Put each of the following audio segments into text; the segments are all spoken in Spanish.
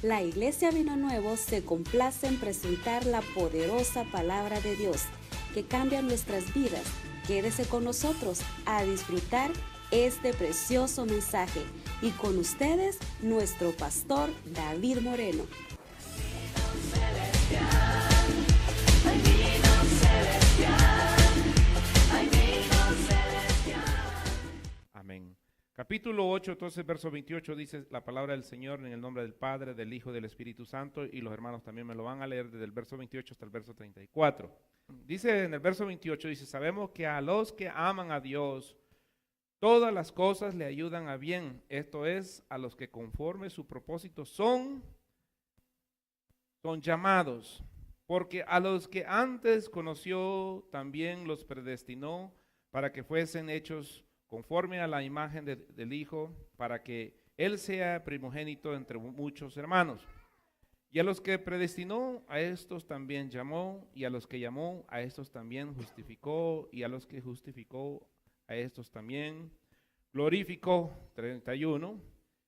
La Iglesia Vino Nuevo se complace en presentar la poderosa palabra de Dios que cambia nuestras vidas. Quédese con nosotros a disfrutar este precioso mensaje. Y con ustedes, nuestro pastor David Moreno. Amén. Capítulo 8, entonces verso 28 dice la palabra del Señor en el nombre del Padre, del Hijo y del Espíritu Santo, y los hermanos también me lo van a leer desde el verso 28 hasta el verso 34. Dice en el verso 28, dice, sabemos que a los que aman a Dios, todas las cosas le ayudan a bien, esto es, a los que conforme su propósito son llamados, porque a los que antes conoció también los predestinó para que fuesen hechos conforme a la imagen del Hijo, para que Él sea primogénito entre muchos hermanos. Y a los que predestinó, a estos también llamó, y a los que llamó, a estos también justificó, y a los que justificó, a estos también glorificó. 31,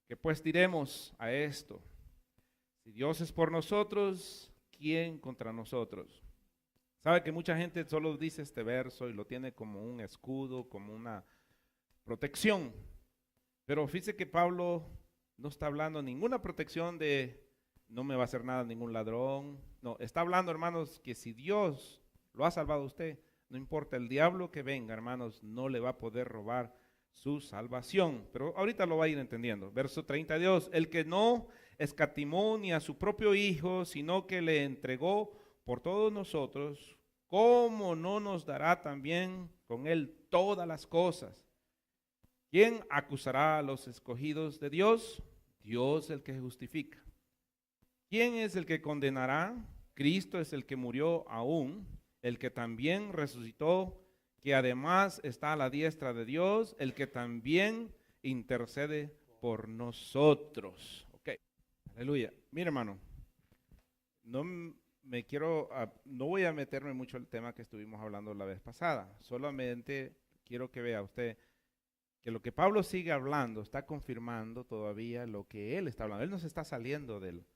que pues diremos a esto, si Dios es por nosotros, ¿quién contra nosotros? Sabe que mucha gente solo dice este verso y lo tiene como un escudo, como una protección, pero fíjese que Pablo no está hablando ninguna protección de no me va a hacer nada ningún ladrón, no, está hablando, hermanos, que si Dios lo ha salvado a usted, no importa el diablo que venga, hermanos, no le va a poder robar su salvación, pero ahorita lo va a ir entendiendo. Verso 32, el que no escatimó ni a su propio Hijo, sino que le entregó por todos nosotros, ¿cómo no nos dará también con él todas las cosas? ¿Quién acusará a los escogidos de Dios? Dios el que justifica. ¿Quién es el que condenará? Cristo es el que murió aún, el que también resucitó, que además está a la diestra de Dios, el que también intercede por nosotros. Ok, aleluya. Mira, hermano, no voy a meterme mucho en el tema que estuvimos hablando la vez pasada, solamente quiero que vea usted que lo que Pablo sigue hablando está confirmando todavía lo que él está hablando. Él no se está saliendo del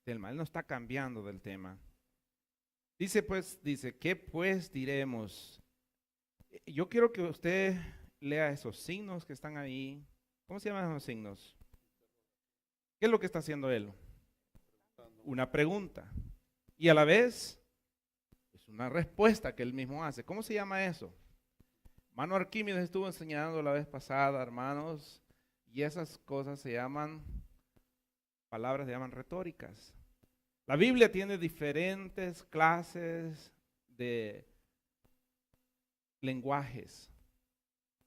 tema, él no está cambiando del tema. Dice, ¿qué pues diremos? Yo quiero que usted lea esos signos que están ahí. ¿Cómo se llaman esos signos? ¿Qué es lo que está haciendo él? Una pregunta. Y a la vez, es una respuesta que él mismo hace. ¿Cómo se llama eso? Hermano Arquímedes estuvo enseñando la vez pasada, hermanos, y esas cosas se llaman retóricas. La Biblia tiene diferentes clases de lenguajes.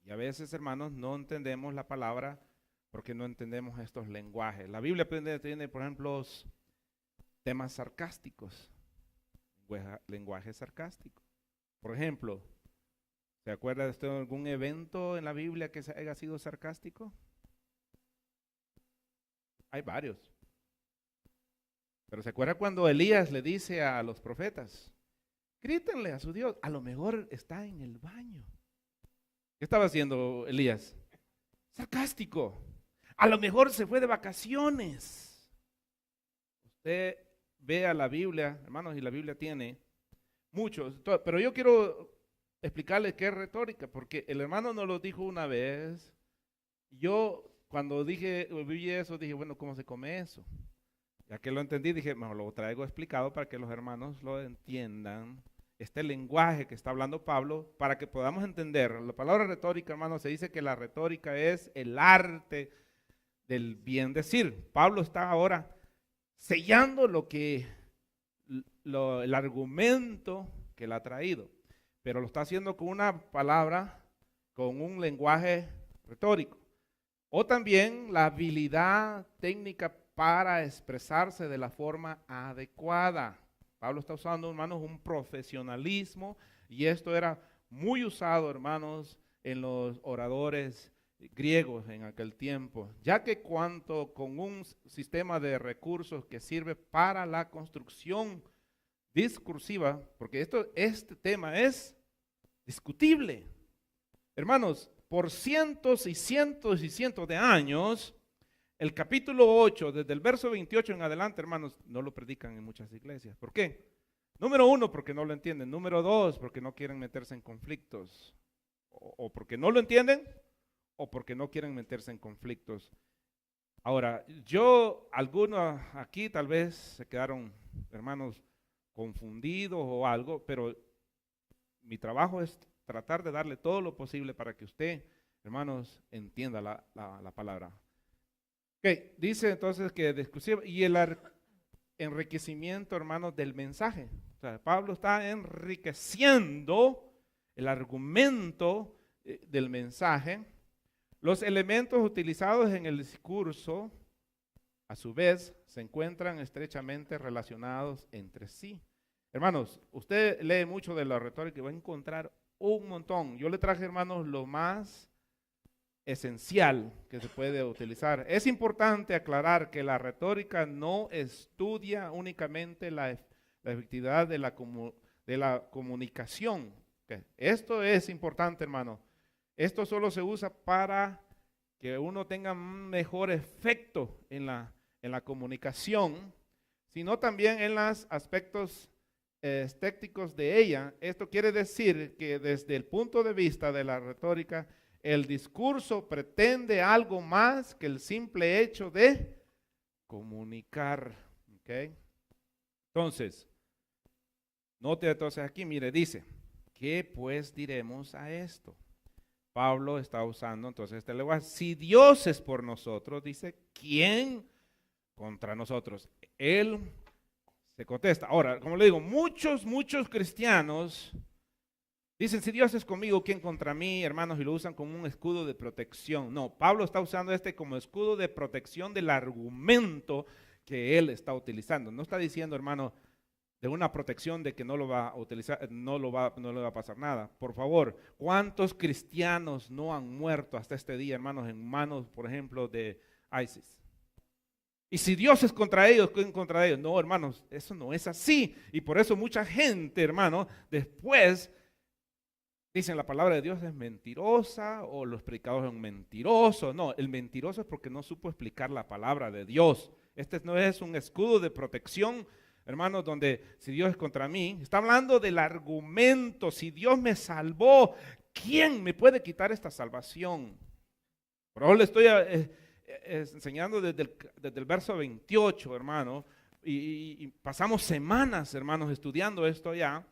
Y a veces, hermanos, no entendemos la palabra porque no entendemos estos lenguajes. La Biblia tiene, por ejemplo, temas sarcásticos, lenguaje sarcástico. Por ejemplo, ¿se acuerda de usted de algún evento en la Biblia que haya sido sarcástico? Hay varios. Pero ¿se acuerda cuando Elías le dice a los profetas, grítenle a su Dios, a lo mejor está en el baño? ¿Qué estaba haciendo Elías? Sarcástico. A lo mejor se fue de vacaciones. Usted vea la Biblia, hermanos, y la Biblia tiene muchos, pero yo quiero explicarle qué es retórica, porque el hermano nos lo dijo una vez. Yo cuando vi eso, dije, bueno, ¿cómo se come eso? Ya que lo entendí, dije, me lo traigo explicado para que los hermanos lo entiendan. Este lenguaje que está hablando Pablo, para que podamos entender. La palabra retórica, hermanos, se dice que la retórica es el arte del bien decir. Pablo está ahora sellando el argumento que él ha traído, pero lo está haciendo con una palabra, con un lenguaje retórico. O también la habilidad técnica para expresarse de la forma adecuada. Pablo está usando, hermanos, un profesionalismo, y esto era muy usado, hermanos, en los oradores griegos en aquel tiempo, ya que cuanto con un sistema de recursos que sirve para la construcción discursiva, porque este tema es discutible. Hermanos, por cientos y cientos y cientos de años, el capítulo 8, desde el verso 28 en adelante, hermanos, no lo predican en muchas iglesias. ¿Por qué? Número uno, porque no lo entienden. Número dos, porque no quieren meterse en conflictos. O porque no lo entienden, o porque no quieren meterse en conflictos. Ahora, algunos aquí tal vez se quedaron, hermanos, confundidos o algo, pero mi trabajo es tratar de darle todo lo posible para que usted, hermanos, entienda la palabra. Ok, dice entonces que de exclusiva, y el enriquecimiento, hermanos, del mensaje. O sea, Pablo está enriqueciendo el argumento del mensaje. Los elementos utilizados en el discurso, a su vez, se encuentran estrechamente relacionados entre sí. Hermanos, usted lee mucho de la retórica y va a encontrar un montón. Yo le traje, hermanos, lo más esencial que se puede utilizar. Es importante aclarar que la retórica no estudia únicamente la efectividad de la comunicación. Esto es importante, hermano. Esto solo se usa para que uno tenga un mejor efecto en la comunicación, sino también en los aspectos estéticos de ella. Esto quiere decir que desde el punto de vista de la retórica, el discurso pretende algo más que el simple hecho de comunicar. ¿Okay? Entonces, note entonces aquí, mire, dice, ¿qué pues diremos a esto? Pablo está usando entonces este lenguaje. Si Dios es por nosotros, dice, ¿quién contra nosotros? Él se contesta. Ahora, como le digo, muchos cristianos dicen, si Dios es conmigo, ¿quién contra mí, hermanos? Y lo usan como un escudo de protección. No, Pablo está usando como escudo de protección del argumento que él está utilizando. No está diciendo, hermano, de una protección de que no lo va a utilizar, no le va a pasar nada. Por favor, ¿cuántos cristianos no han muerto hasta este día, hermanos, en manos, por ejemplo, de ISIS? Y si Dios es contra ellos, ¿quién contra ellos? No, hermanos, eso no es así. Y por eso mucha gente, hermano, después dicen la palabra de Dios es mentirosa o los predicadores son mentirosos. No, el mentiroso es porque no supo explicar la palabra de Dios. Este no es un escudo de protección, hermanos, donde si Dios es contra mí, está hablando del argumento. Si Dios me salvó, ¿quién me puede quitar esta salvación? Por ahora le estoy enseñando desde el verso 28, hermano, y pasamos semanas, hermanos, estudiando esto ya.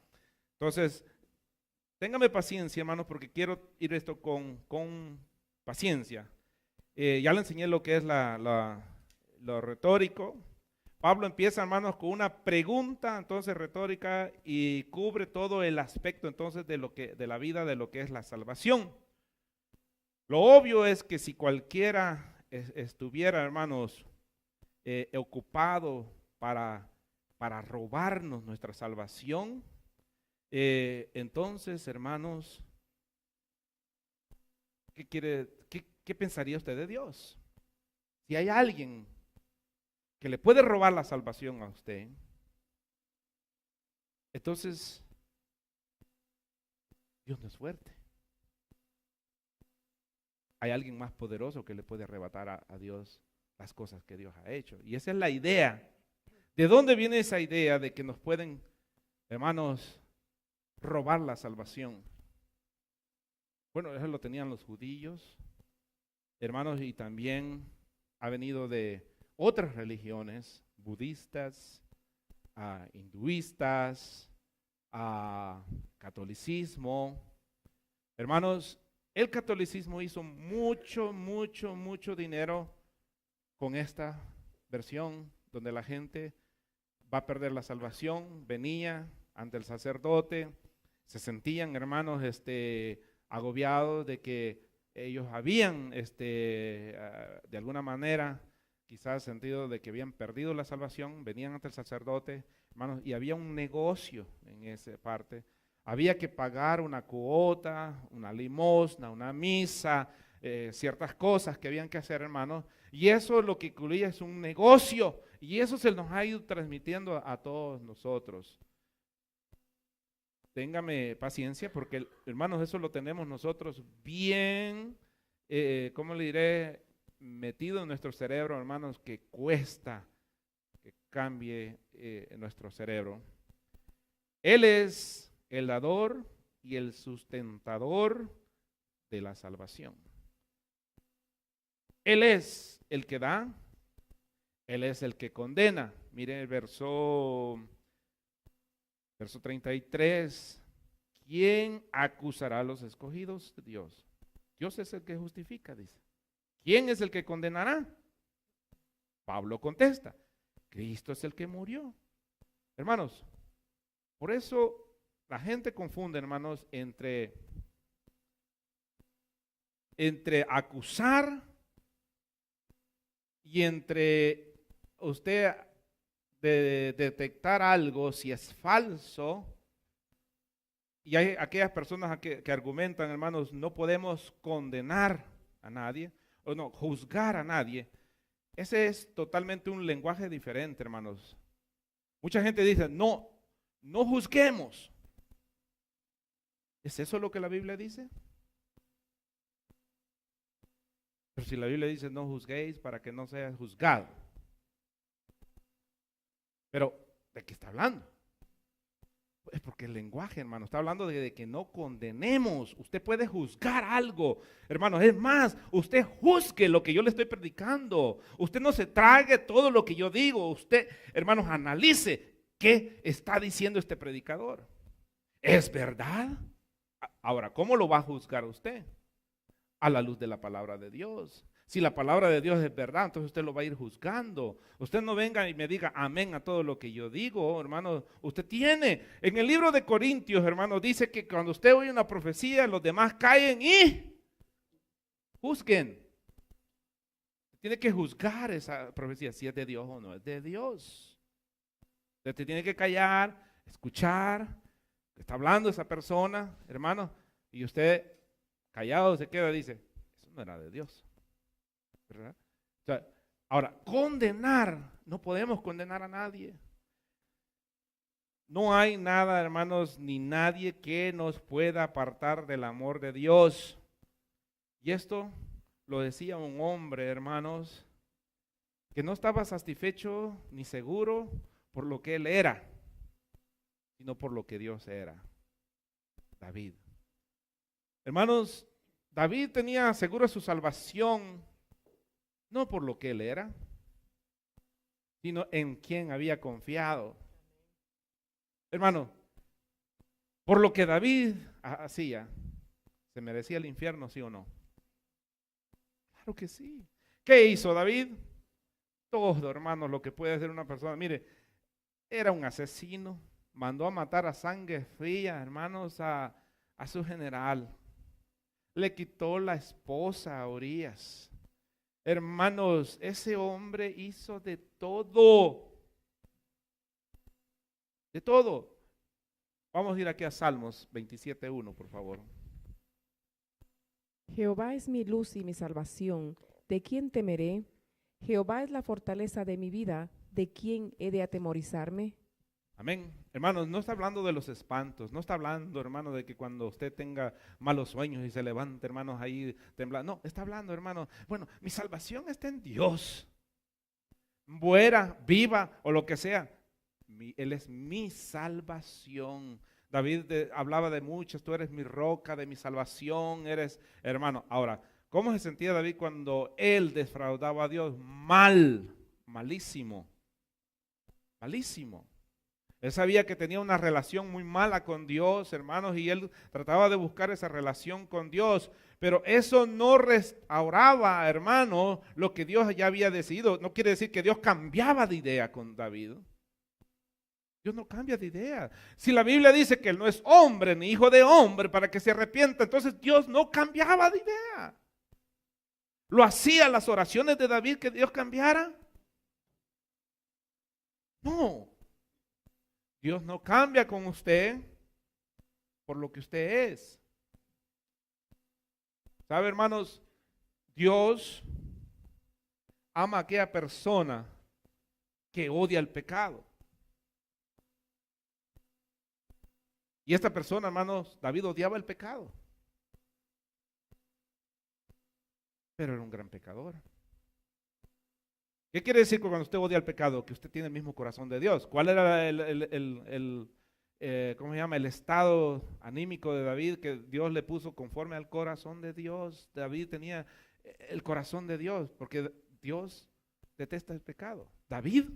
Entonces, téngame paciencia, hermanos, porque quiero ir esto con paciencia. Ya le enseñé lo que es lo retórico. Pablo empieza, hermanos, con una pregunta, entonces retórica, y cubre todo el aspecto, entonces, de la vida, de lo que es la salvación. Lo obvio es que si cualquiera estuviera, hermanos, ocupado para robarnos nuestra salvación, entonces, hermanos, ¿qué pensaría usted de Dios? Si hay alguien que le puede robar la salvación a usted, entonces Dios no es fuerte. Hay alguien más poderoso que le puede arrebatar a Dios las cosas que Dios ha hecho. Y esa es la idea. ¿De dónde viene esa idea de que nos pueden, hermanos, robar la salvación? Bueno, eso lo tenían los judíos, hermanos, y también ha venido de otras religiones, budistas, hinduistas, catolicismo. Hermanos, el catolicismo hizo mucho dinero con esta versión donde la gente va a perder la salvación. Venía ante el sacerdote, se sentían, hermanos, agobiados de que ellos habían, de alguna manera, quizás sentido de que habían perdido la salvación. Venían ante el sacerdote, hermanos, y había un negocio en esa parte. Había que pagar una cuota, una limosna, una misa, ciertas cosas que habían que hacer, hermanos. Y eso lo que incluía es un negocio. Y eso se nos ha ido transmitiendo a todos nosotros. Téngame paciencia porque, hermanos, eso lo tenemos nosotros bien, ¿cómo le diré? metido en nuestro cerebro, hermanos, que cuesta que cambie en nuestro cerebro. Él es el dador y el sustentador de la salvación. Él es el que da, Él es el que condena. Mire el verso 33. ¿Quién acusará a los escogidos de Dios? Dios es el que justifica, dice. ¿Quién es el que condenará? Pablo contesta, Cristo es el que murió. Hermanos, por eso la gente confunde, hermanos, entre acusar y entre usted de detectar algo si es falso. Y hay aquellas personas que argumentan, hermanos, no podemos condenar a nadie o no juzgar a nadie. Ese es totalmente un lenguaje diferente, hermanos. Mucha gente dice, no juzguemos. ¿Es eso lo que la Biblia dice? Pero si la Biblia dice no juzguéis para que no seas juzgado. Pero, ¿de qué está hablando? Es porque el lenguaje, hermano, está hablando de que no condenemos. Usted puede juzgar algo, hermanos. Es más, usted juzgue lo que yo le estoy predicando. Usted no se trague todo lo que yo digo. Usted, hermanos, analice qué está diciendo este predicador. ¿Es verdad? Ahora, ¿cómo lo va a juzgar usted? A la luz de la palabra de Dios. Si la palabra de Dios es verdad, entonces usted lo va a ir juzgando. Usted no venga y me diga amén a todo lo que yo digo, hermano. Usted tiene, en el libro de Corintios, hermano, dice que cuando usted oye una profecía, los demás caen y juzguen. Tiene que juzgar esa profecía, si es de Dios o no es de Dios. Usted tiene que callar, escuchar, está hablando esa persona, hermano, y usted callado se queda y dice, eso no era de Dios. ¿Verdad? O sea, ahora, condenar, no podemos condenar a nadie. No hay nada, hermanos, ni nadie que nos pueda apartar del amor de Dios. Y esto lo decía un hombre, hermanos, que no estaba satisfecho ni seguro por lo que él era, sino por lo que Dios era. David. Hermanos, David tenía segura su salvación, no por lo que él era, sino en quien había confiado. Hermano, por lo que David hacía, ¿se merecía el infierno, sí o no? Claro que sí. ¿Qué hizo David? Todo, hermanos, lo que puede hacer una persona. Mire, era un asesino, mandó a matar a sangre fría, hermanos, a su general. Le quitó la esposa a Urías. Hermanos, ese hombre hizo de todo. De todo. Vamos a ir aquí a Salmos 27:1, por favor. Jehová es mi luz y mi salvación. ¿De quién temeré? Jehová es la fortaleza de mi vida. ¿De quién he de atemorizarme? Amén. Hermanos, no está hablando de los espantos, no está hablando, hermano, de que cuando usted tenga malos sueños y se levante, hermanos, ahí temblando. No, está hablando, hermano, bueno, mi salvación está en Dios. Muera, viva o lo que sea, Él es mi salvación. David hablaba de muchos, tú eres mi roca, de mi salvación, eres, hermano. Ahora, ¿cómo se sentía David cuando él defraudaba a Dios? Malísimo, malísimo. Él sabía que tenía una relación muy mala con Dios, hermanos, y él trataba de buscar esa relación con Dios, pero eso no restauraba, hermano, lo que Dios ya había decidido. No quiere decir que Dios cambiaba de idea con David. Dios no cambia de idea. Si la Biblia dice que él no es hombre ni hijo de hombre para que se arrepienta, entonces Dios no cambiaba de idea. ¿Lo hacía las oraciones de David que Dios cambiara? No. Dios no cambia con usted por lo que usted es. ¿Sabe, hermanos? Dios ama a aquella persona que odia el pecado. Y esta persona, hermanos, David odiaba el pecado. Pero era un gran pecador. ¿Qué quiere decir cuando usted odia el pecado? Que usted tiene el mismo corazón de Dios. ¿Cuál era ¿cómo se llama? El estado anímico de David que Dios le puso conforme al corazón de Dios. David tenía el corazón de Dios porque Dios detesta el pecado. David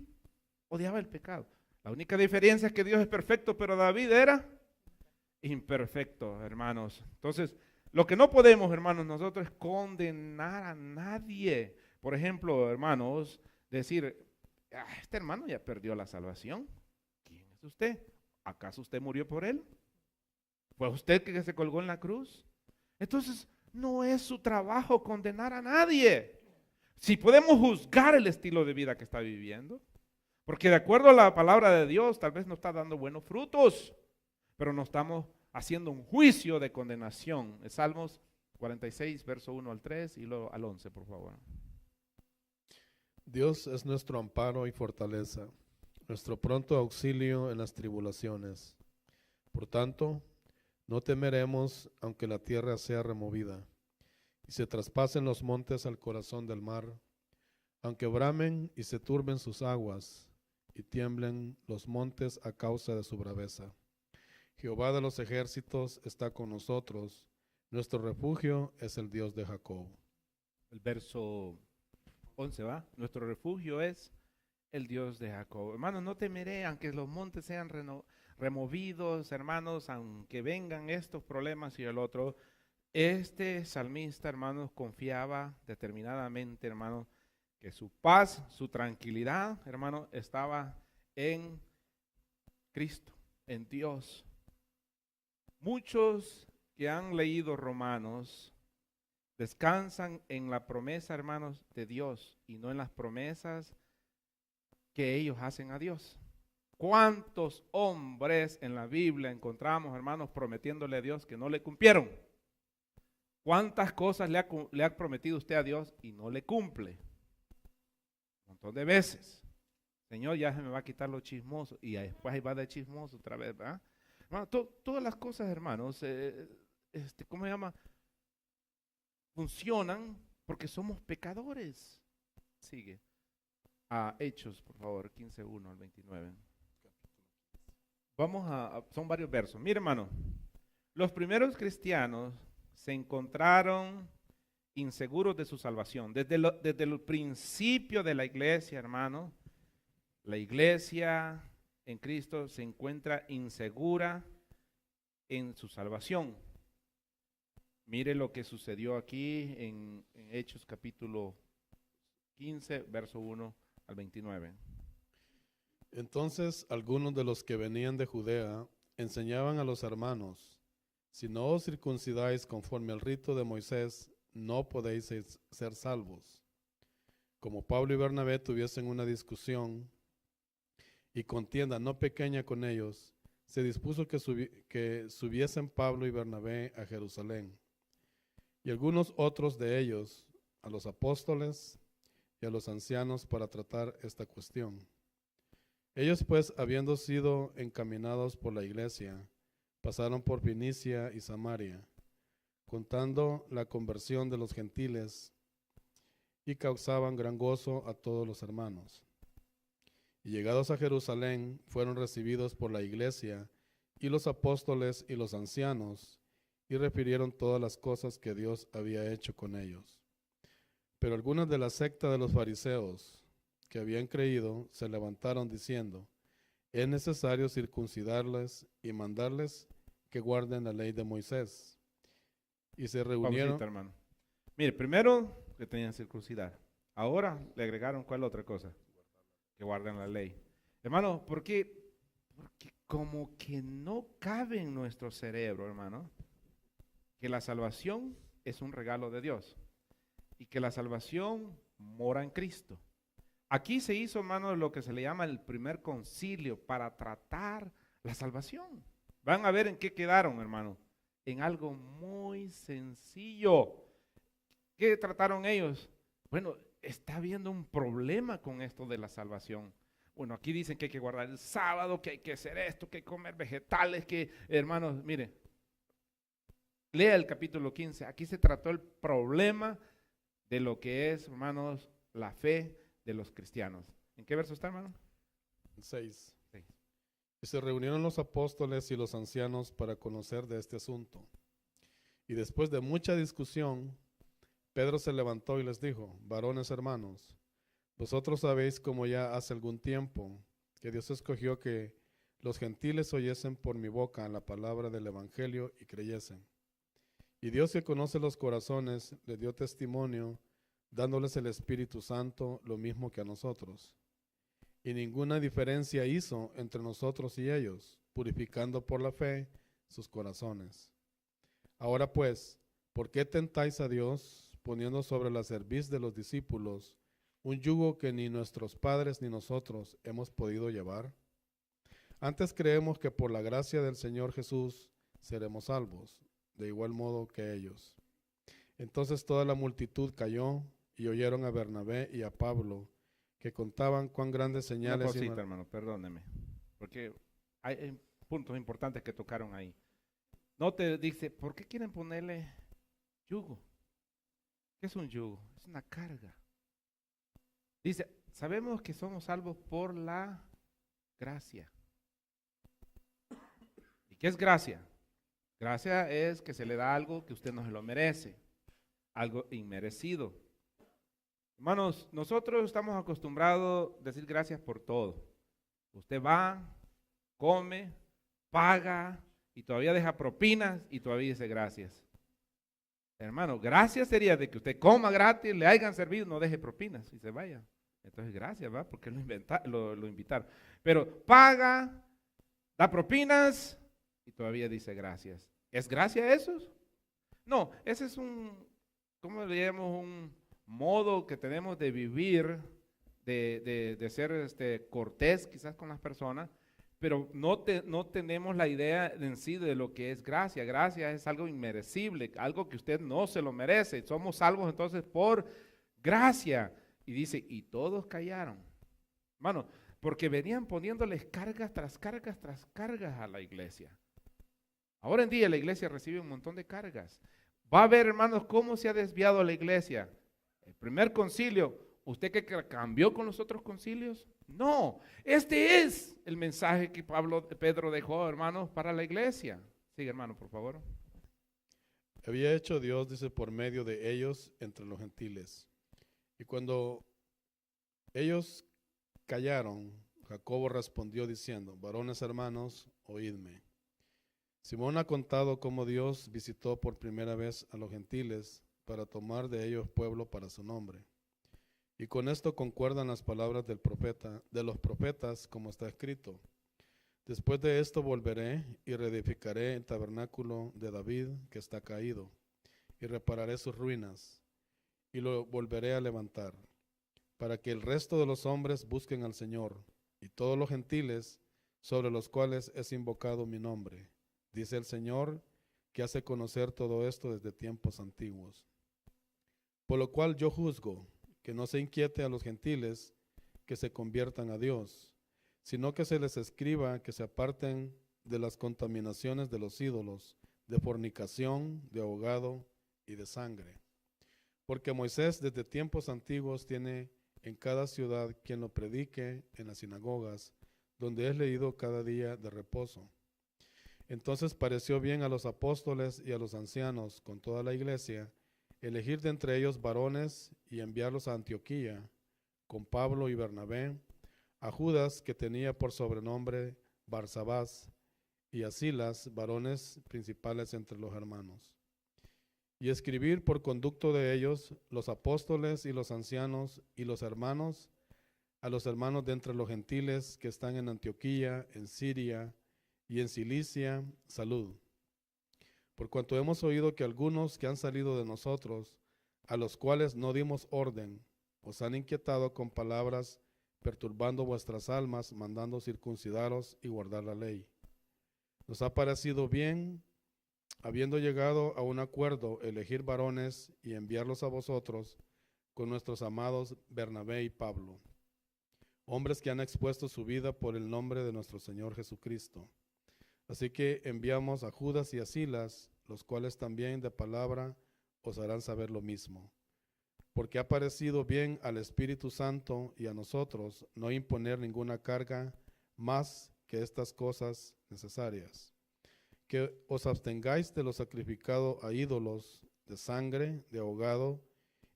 odiaba el pecado. La única diferencia es que Dios es perfecto, pero David era imperfecto, hermanos. Entonces, lo que no podemos, hermanos, nosotros es condenar a nadie. Por ejemplo, hermanos, decir, este hermano ya perdió la salvación. ¿Quién es usted? ¿Acaso usted murió por él? ¿Fue usted que se colgó en la cruz? Entonces, no es su trabajo condenar a nadie. Si podemos juzgar el estilo de vida que está viviendo, porque de acuerdo a la palabra de Dios, tal vez no está dando buenos frutos, pero no estamos haciendo un juicio de condenación. Salmos 46, verso 1 al 3 y luego al 11, por favor. Dios es nuestro amparo y fortaleza, nuestro pronto auxilio en las tribulaciones. Por tanto, no temeremos aunque la tierra sea removida y se traspasen los montes al corazón del mar, aunque bramen y se turben sus aguas y tiemblen los montes a causa de su braveza. Jehová de los ejércitos está con nosotros, nuestro refugio es el Dios de Jacob. El verso 11 va, nuestro refugio es el Dios de Jacob. Hermanos, no temeré aunque los montes sean removidos, hermanos, aunque vengan estos problemas y el otro. Este salmista, hermanos, confiaba determinadamente, hermanos, que su paz, su tranquilidad, hermanos, estaba en Cristo, en Dios. Muchos que han leído Romanos descansan en la promesa, hermanos, de Dios y no en las promesas que ellos hacen a Dios. ¿Cuántos hombres en la Biblia encontramos, hermanos, prometiéndole a Dios que no le cumplieron? ¿Cuántas cosas le ha prometido usted a Dios y no le cumple? Un montón de veces. Señor, ya se me va a quitar lo chismoso y después ahí va de chismoso otra vez, ¿verdad? Hermano, todas las cosas, hermanos, ¿cómo se llama? Funcionan porque somos pecadores. Sigue. A Hechos, por favor, 15:1 al 29. Son varios versos. Mire, hermano, los primeros cristianos se encontraron inseguros de su salvación. Desde el principio de la iglesia, hermano, la iglesia en Cristo se encuentra insegura en su salvación. Mire lo que sucedió aquí en Hechos capítulo 15, verso 1 al 29. Entonces algunos de los que venían de Judea enseñaban a los hermanos: si no os circuncidáis conforme al rito de Moisés, no podéis ser salvos. Como Pablo y Bernabé tuviesen una discusión y contienda no pequeña con ellos, se dispuso que subiesen Pablo y Bernabé a Jerusalén. Y algunos otros de ellos, a los apóstoles y a los ancianos, para tratar esta cuestión. Ellos pues, habiendo sido encaminados por la iglesia, pasaron por Fenicia y Samaria, contando la conversión de los gentiles, y causaban gran gozo a todos los hermanos. Y llegados a Jerusalén, fueron recibidos por la iglesia y los apóstoles y los ancianos, y refirieron todas las cosas que Dios había hecho con ellos. Pero algunas de la secta de los fariseos que habían creído se levantaron diciendo: es necesario circuncidarles y mandarles que guarden la ley de Moisés. Y se reunieron. Pausita, hermano. Mire, primero que tenían circuncidar. Ahora le agregaron ¿cuál otra cosa? Que guarden la ley. Hermano, ¿por qué? Porque como que no cabe en nuestro cerebro, hermano, que la salvación es un regalo de Dios y que la salvación mora en Cristo. Aquí se hizo, hermano, lo que se le llama el primer concilio para tratar la salvación. Van a ver en qué quedaron, hermano. En algo muy sencillo. ¿Qué trataron ellos? Bueno, está habiendo un problema con esto de la salvación. Bueno, aquí dicen que hay que guardar el sábado, que hay que hacer esto, que hay que comer vegetales, que, hermanos, mire, lea el capítulo 15. Aquí se trató el problema de lo que es, hermanos, la fe de los cristianos. ¿En qué verso está, hermano? 6. Sí. Y se reunieron los apóstoles y los ancianos para conocer de este asunto. Y después de mucha discusión, Pedro se levantó y les dijo: varones hermanos, vosotros sabéis como ya hace algún tiempo que Dios escogió que los gentiles oyesen por mi boca la palabra del evangelio y creyesen. Y Dios, que conoce los corazones, le dio testimonio, dándoles el Espíritu Santo, lo mismo que a nosotros. Y ninguna diferencia hizo entre nosotros y ellos, purificando por la fe sus corazones. Ahora pues, ¿por qué tentáis a Dios, poniendo sobre la cerviz de los discípulos un yugo que ni nuestros padres ni nosotros hemos podido llevar? Antes creemos que por la gracia del Señor Jesús seremos salvos, de igual modo que ellos. Entonces toda la multitud cayó y oyeron a Bernabé y a Pablo, que contaban cuán grandes señales. Una cosita, hermano, perdóneme, porque hay puntos importantes que tocaron ahí. No te dice, ¿por qué quieren ponerle yugo? ¿Qué es un yugo? Es una carga. Dice, sabemos que somos salvos por la gracia. ¿Y qué es gracia? Gracia es que se le da algo que usted no se lo merece, algo inmerecido. Hermanos, nosotros estamos acostumbrados a decir gracias por todo. Usted va, come, paga y todavía deja propinas y todavía dice gracias. Hermano, gracias sería de que usted coma gratis, le hayan servido, no deje propinas y se vaya. Entonces gracias, ¿va? Porque lo invitaron. Pero paga, da propinas y todavía dice gracias. ¿Es gracia eso? No, ese es ¿cómo le llamamos? Un modo que tenemos de vivir, de ser cortés quizás con las personas, pero no tenemos la idea en sí de lo que es gracia. Gracia es algo inmerecible, algo que usted no se lo merece. Somos salvos entonces por gracia. Y dice, y todos callaron. Hermano, porque venían poniéndoles cargas tras cargas tras cargas a la iglesia. Ahora en día la iglesia recibe un montón de cargas. Va a ver, hermanos, cómo se ha desviado la iglesia. El primer concilio, ¿usted qué cambió con los otros concilios? No, este es el mensaje que Pedro dejó, hermanos, para la iglesia. Sigue, hermano, por favor. Había hecho Dios, dice, por medio de ellos entre los gentiles. Y cuando ellos callaron, Jacobo respondió diciendo: varones hermanos, oídme. Simón ha contado cómo Dios visitó por primera vez a los gentiles para tomar de ellos pueblo para su nombre. Y con esto concuerdan las palabras de los profetas, como está escrito: después de esto volveré y reedificaré el tabernáculo de David que está caído, y repararé sus ruinas, y lo volveré a levantar, para que el resto de los hombres busquen al Señor, y todos los gentiles sobre los cuales es invocado mi nombre, dice el Señor, que hace conocer todo esto desde tiempos antiguos. Por lo cual yo juzgo que no se inquiete a los gentiles que se conviertan a Dios, sino que se les escriba que se aparten de las contaminaciones de los ídolos, de fornicación, de ahogado y de sangre. Porque Moisés desde tiempos antiguos tiene en cada ciudad quien lo predique en las sinagogas, donde es leído cada día de reposo. Entonces pareció bien a los apóstoles y a los ancianos con toda la iglesia elegir de entre ellos varones y enviarlos a Antioquía con Pablo y Bernabé, a Judas, que tenía por sobrenombre Barsabás, y a Silas, varones principales entre los hermanos. Y escribir por conducto de ellos los apóstoles y los ancianos y los hermanos, a los hermanos de entre los gentiles que están en Antioquía, en Siria y en Cilicia, salud. Por cuanto hemos oído que algunos que han salido de nosotros, a los cuales no dimos orden, os han inquietado con palabras, perturbando vuestras almas, mandando circuncidaros y guardar la ley. Nos ha parecido bien, habiendo llegado a un acuerdo, elegir varones y enviarlos a vosotros con nuestros amados Bernabé y Pablo, hombres que han expuesto su vida por el nombre de nuestro Señor Jesucristo. Así que enviamos a Judas y a Silas, los cuales también de palabra os harán saber lo mismo. porque ha parecido bien al Espíritu Santo y a nosotros no imponer ninguna carga más que estas cosas necesarias, que os abstengáis de lo sacrificado a ídolos, de sangre, de ahogado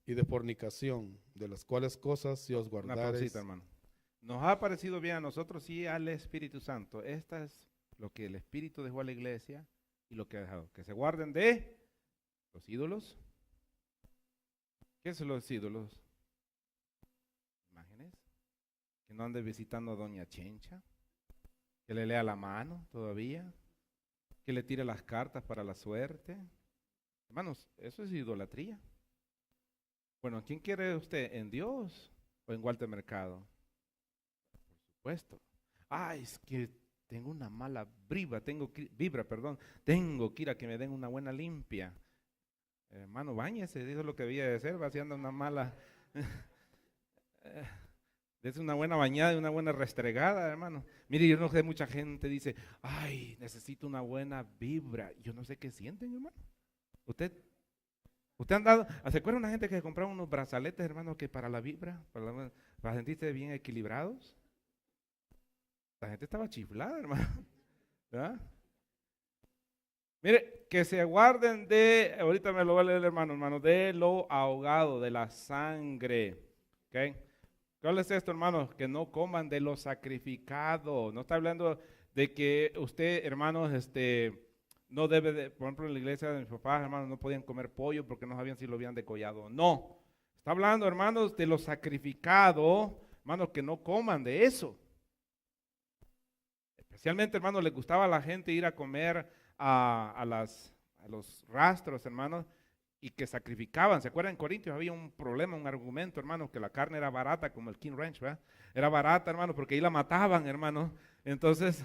y de fornicación, de las cuales cosas si os Una guardareis. pausita, hermano. Nos ha parecido bien a nosotros y al Espíritu Santo. Esta es lo que el Espíritu dejó a la iglesia y lo que ha dejado. Que se guarden de los ídolos. ¿Qué son los ídolos? Imágenes. Que no ande visitando a Doña Chencha. Que le lea la mano todavía. Que le tire las cartas para la suerte. Hermanos, eso es idolatría. Bueno, ¿quién quiere usted? ¿En Dios o en Walter Mercado? Por supuesto. Ay, es que tengo una mala vibra, tengo que ir a que me den una buena limpia. Hermano, báñese, eso es lo que debía de ser, vaciando una mala, es una buena bañada y una buena restregada, hermano. Mire, yo no sé, mucha gente dice, ay, necesito una buena vibra. Yo no sé qué sienten, hermano. Usted han dado, ¿se acuerdan una gente que compraba unos brazaletes, hermano, que para la vibra, para sentirse bien equilibrados? La gente estaba chiflada, hermano. ¿Verdad? Mire, que se guarden de, ahorita me lo va a leer, hermano, de lo ahogado, de la sangre. ¿Ok? ¿Cuál es esto, hermano? Que no coman de lo sacrificado. No está hablando de que usted, hermanos, no debe de, por ejemplo, en la iglesia de mis papás, hermanos, no podían comer pollo porque no sabían si lo habían decollado. No. Está hablando, hermanos, de lo sacrificado, hermanos, que no coman de eso. Especialmente, hermanos, les gustaba a la gente ir a comer a los rastros, hermanos, y que sacrificaban. ¿Se acuerdan? En Corintios había un problema, un argumento, hermanos, que la carne era barata, como el King Ranch, ¿verdad? Era barata, hermanos, porque ahí la mataban, hermanos. Entonces,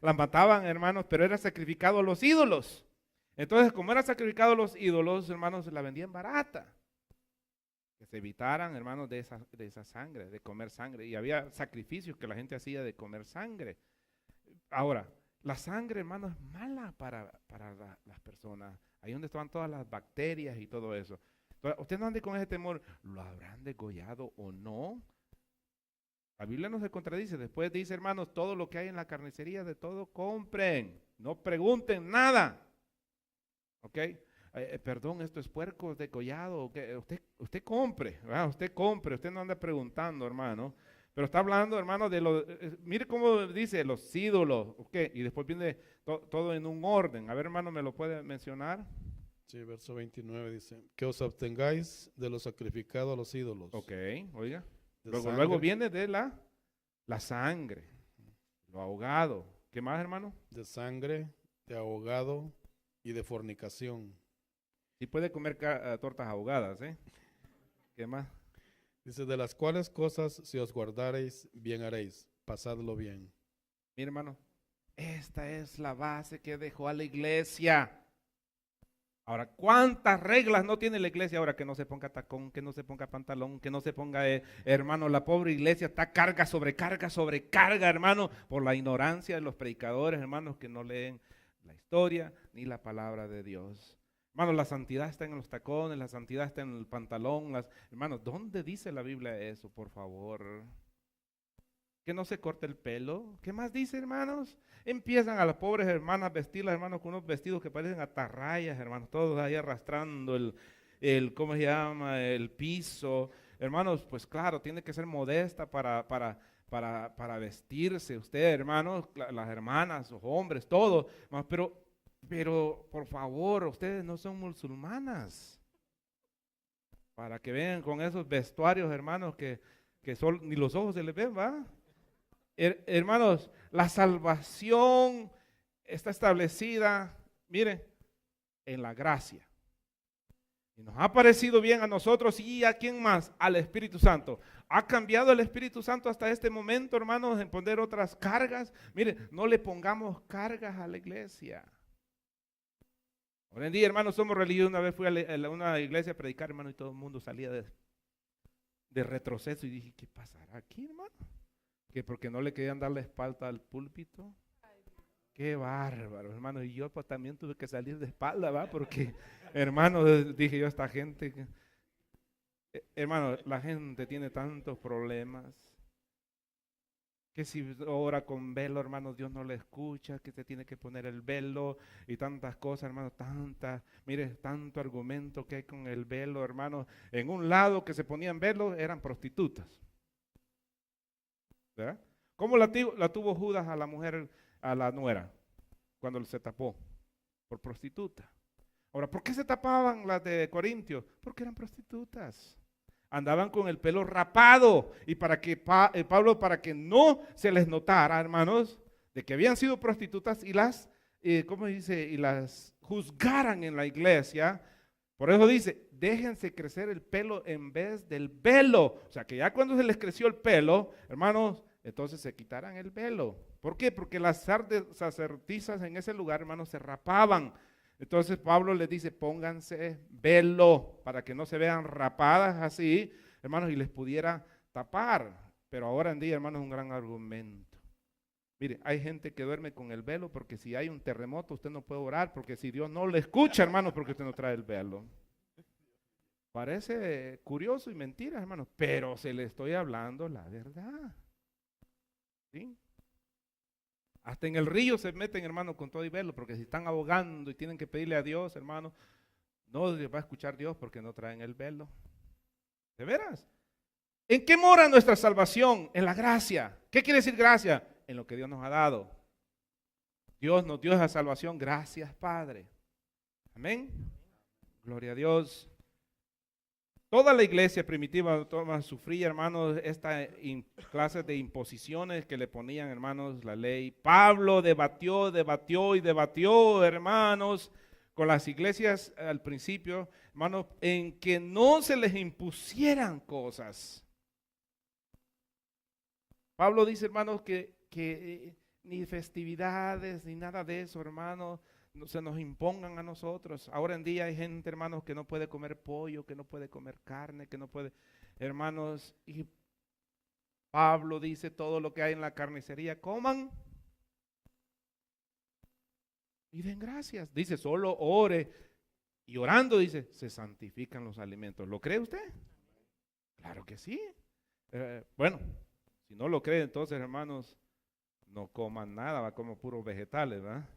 la mataban, hermanos, pero era sacrificado a los ídolos. Entonces, como era sacrificado a los ídolos, hermanos, la vendían barata. Que se evitaran, hermanos, de esa sangre, de comer sangre. Y había sacrificios que la gente hacía de comer sangre. Ahora, la sangre, hermano, es mala para las personas. Ahí donde estaban todas las bacterias y todo eso. Entonces, usted no ande con ese temor, ¿lo habrán degollado o no? La Biblia no se contradice. Después dice, hermanos, todo lo que hay en la carnicería, de todo compren. No pregunten nada. ¿Ok? Perdón, esto es puerco degollado. ¿Okay? Usted compre, ¿verdad? Usted compre. Usted no anda preguntando, hermano. Pero está hablando, hermano, de los, mire cómo dice, los ídolos, ¿ok? Y después viene todo en un orden. A ver, hermano, ¿me lo puede mencionar? Sí, verso 29 dice, que os abstengáis de lo sacrificado a los ídolos. Ok, oiga. De Luego viene de la sangre, lo ahogado. ¿Qué más, hermano? De sangre, de ahogado y de fornicación. Sí puede comer tortas ahogadas, ¿eh? ¿Qué más? Dice, de las cuales cosas si os guardareis, bien haréis, pasadlo bien. Mira, hermano, esta es la base que dejó a la iglesia. Ahora, ¿cuántas reglas no tiene la iglesia ahora? Que no se ponga tacón, que no se ponga pantalón, que no se ponga, hermano, la pobre iglesia está carga sobre carga, hermano, por la ignorancia de los predicadores, hermanos, que no leen la historia ni la palabra de Dios. Hermano, la santidad está en los tacones, la santidad está en el pantalón. Hermanos, ¿dónde dice la Biblia eso, por favor? Que no se corte el pelo. ¿Qué más dice, hermanos? Empiezan a las pobres hermanas a vestirlas, hermanos, con unos vestidos que parecen atarrayas, hermanos, todos ahí arrastrando ¿cómo se llama? El piso. Hermanos, pues claro, tiene que ser modesta para vestirse usted, hermanos, las hermanas, los hombres, todo. Pero, por favor, ustedes no son musulmanas. Para que vean con esos vestuarios, hermanos, que ni los ojos se les ven, ¿va? Hermanos, la salvación está establecida, miren, en la gracia. Y nos ha parecido bien a nosotros y a quién más, al Espíritu Santo. ¿Ha cambiado el Espíritu Santo hasta este momento, hermanos, en poner otras cargas? Miren, no le pongamos cargas a la iglesia. Hoy en día, hermanos, somos religiosos. Una vez fui a una iglesia a predicar, hermano, y todo el mundo salía de retroceso. Y dije, ¿qué pasará aquí, hermano? Que porque no le querían dar la espalda al púlpito. Qué bárbaro, hermano. Y yo pues también tuve que salir de espalda, ¿va? Porque, hermano, dije yo a esta gente, Hermano, la gente tiene tantos problemas. Que si ora con velo, hermanos, Dios no le escucha, que se tiene que poner el velo y tantas cosas, hermanos, mire, tanto argumento que hay con el velo, hermanos. En un lado que se ponían velo eran prostitutas. ¿Verdad? ¿Cómo la tuvo Judas a la mujer, a la nuera, cuando se tapó? Por prostituta. Ahora, ¿por qué se tapaban las de Corintios? Porque eran prostitutas. Andaban con el pelo rapado y para que Pablo, para que no se les notara, hermanos, de que habían sido prostitutas y las, ¿cómo dice? Y las juzgaran en la iglesia. Por eso dice, déjense crecer el pelo en vez del velo. O sea, que ya cuando se les creció el pelo, hermanos, entonces se quitaran el velo. ¿Por qué? Porque las sacerdotisas en ese lugar, hermanos, se rapaban. Entonces Pablo les dice, pónganse velo para que no se vean rapadas así, hermanos, y les pudiera tapar. Pero ahora en día, hermanos, es un gran argumento. Mire, hay gente que duerme con el velo porque si hay un terremoto usted no puede orar, porque si Dios no le escucha, hermanos, porque usted no trae el velo. Parece curioso y mentira, hermanos, pero se le estoy hablando la verdad. ¿Sí? Hasta en el río se meten, hermanos, con todo y velo, porque si están ahogando y tienen que pedirle a Dios, hermanos, no les va a escuchar Dios porque no traen el velo. ¿De veras? ¿En qué mora nuestra salvación? En la gracia. ¿Qué quiere decir gracia? En lo que Dios nos ha dado. Dios nos dio esa salvación. Gracias, Padre. Amén. Gloria a Dios. Toda la iglesia primitiva sufría, hermanos, esta clase de imposiciones que le ponían, hermanos, la ley. Pablo debatió, hermanos, con las iglesias al principio, hermanos, en que no se les impusieran cosas. Pablo dice, hermanos, que ni festividades, ni nada de eso, hermanos, no se nos impongan a nosotros. Ahora en día hay gente, hermanos, que no puede comer pollo, que no puede comer carne, que no puede, hermanos, y Pablo dice todo lo que hay en la carnicería, coman y den gracias. Dice, solo ore, y orando, dice, se santifican los alimentos. ¿Lo cree usted? Claro que sí. Bueno, si no lo cree, entonces, hermanos, no coman nada, va como puros vegetales, ¿verdad?